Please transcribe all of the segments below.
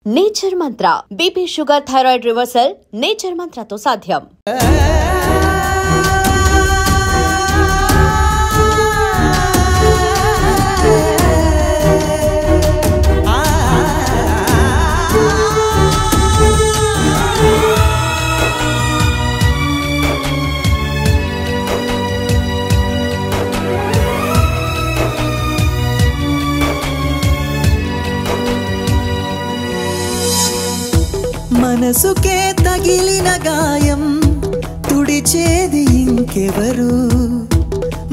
Nature Mantra BP sugar thyroid reversal Nature మంత్రతో సాధ్యం. మనసుకే తగిలిన గాయం తుడిచేది ఇంకెవరు,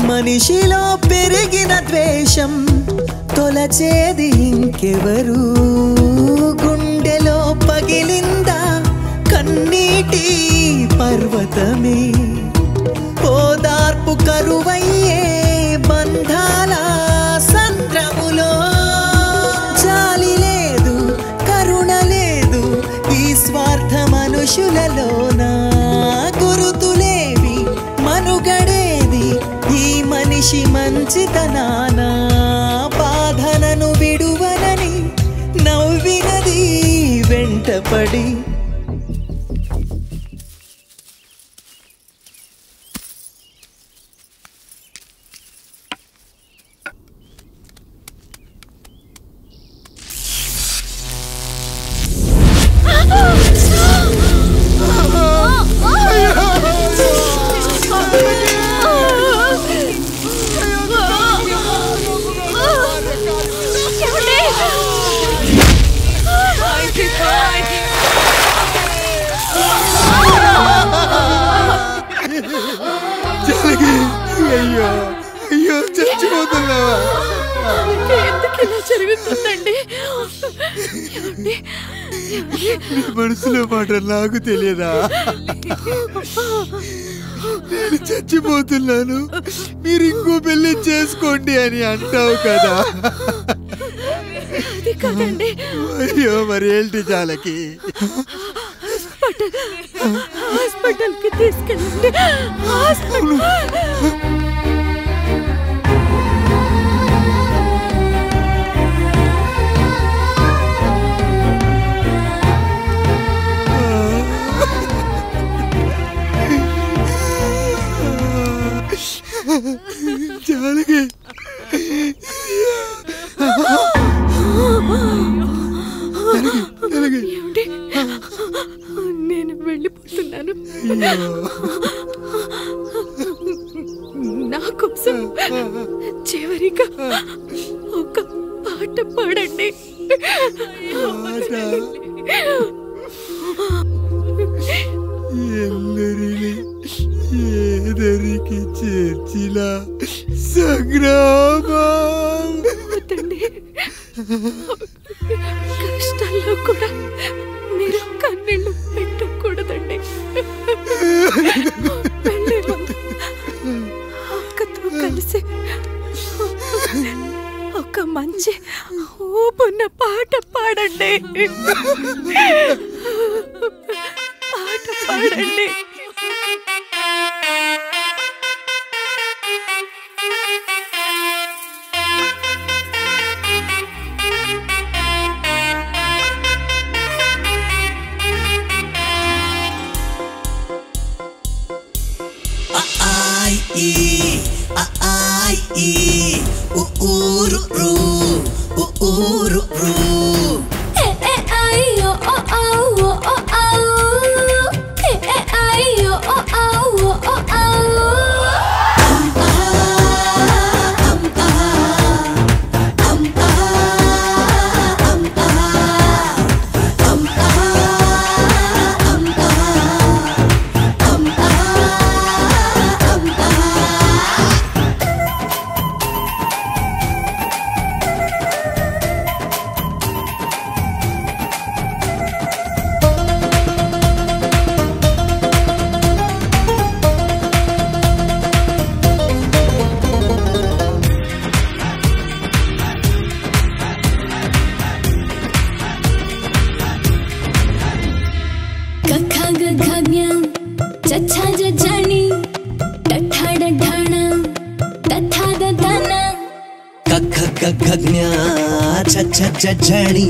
మనిషిలో పెరిగిన ద్వేషం తొలచేది ఇంకెవరు, గుండెలో పగిలిందా కన్నీటి పర్వతమే, ఓదార్పు కరువయ్యే బంధాల సంద్రములో, జాలి లేదు కరుణ లేదు ఈ స్వార్థ మనుషులలోన, గురుతులేవి మనుగడేది ఈ మనిషి మంచితనాన, బాధనను విడువనని నవ్వినది వెంటపడి. అయ్యో అయ్యో చచ్చిపోతున్నావా? ఎందుకు ఇలా జరుగుతుందండి? నీ మనసులో మాట నాకు తెలియదా? నేను చచ్చిపోతున్నాను, మీరు ఇంకో పెళ్లి చేసుకోండి అని అంటావు కదా. అది కాదండి. అయ్యో మరి ఏంటి జానకి? హాస్పిటల్కి తీసుకెళ్ళండి. జానకి నేను వెళ్ళిపోతున్నాను. నా కోసం చివరిగా ఒక పాట పాడండి. ఎల్లరిని ఏదరికి చేర్చిలా సంగ్రామం. కష్టాల్లో కూడా మీరు కన్నీళ్ళు పెట్టకూడదండి. అక్కతో కలిసి ఒక మంచి ఊపున్న పాట పాడండి. పాట పాడండి. गगन्या छछछछणी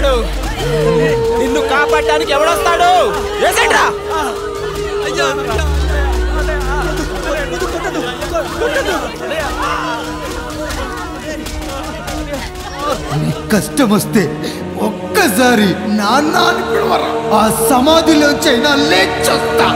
వస్తాడు? నిన్ను కాపాడడానికి ఎవడొస్తాడు? వేసేట్రా. కష్టం వస్తే ఒక్కసారి నాన్న అని పిలవరా, ఆ సమాధిలోంచైనా లేచొస్తా.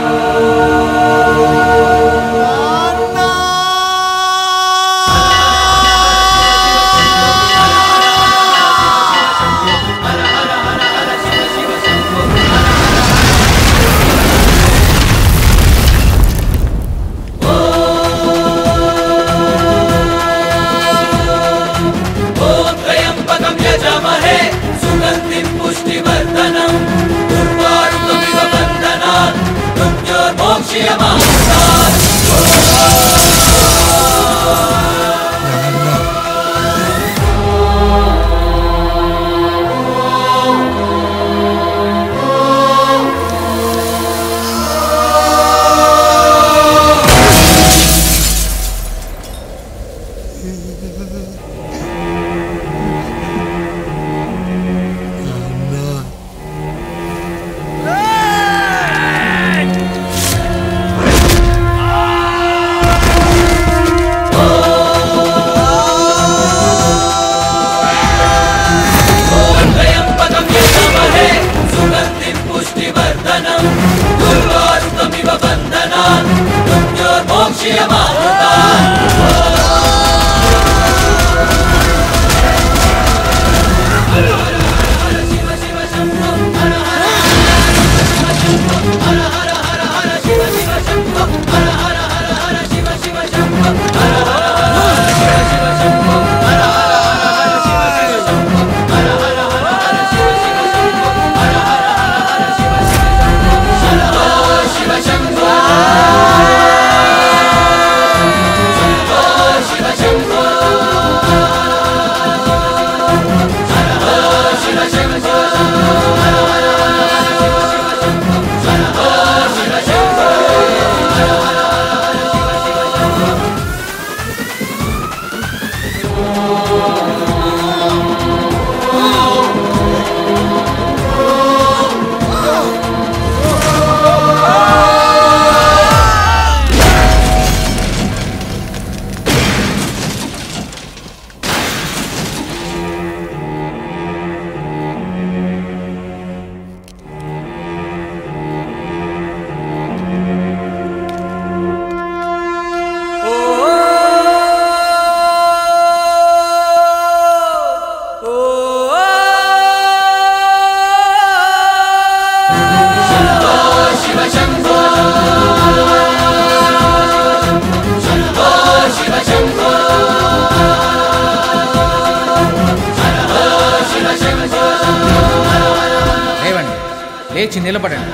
లేచి నిలబడండి,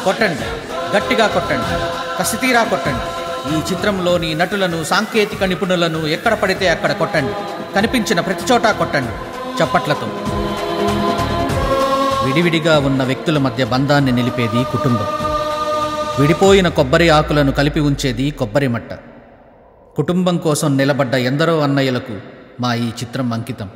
కొట్టండి, గట్టిగా కొట్టండి, కసితీరా కొట్టండి. ఈ చిత్రంలోని నటులను, సాంకేతిక నిపుణులను ఎక్కడ పడితే అక్కడ కొట్టండి. కనిపించిన ప్రతి చోట కొట్టండి చప్పట్లతో. విడివిడిగా ఉన్న వ్యక్తుల మధ్య బంధాన్ని నిలిపేది కుటుంబం. విడిపోయిన కొబ్బరి ఆకులను కలిపి ఉంచేది కొబ్బరి మట్ట. కుటుంబం కోసం నిలబడ్డ ఎందరో అన్నయ్యలకు మా ఈ చిత్రం అంకితం.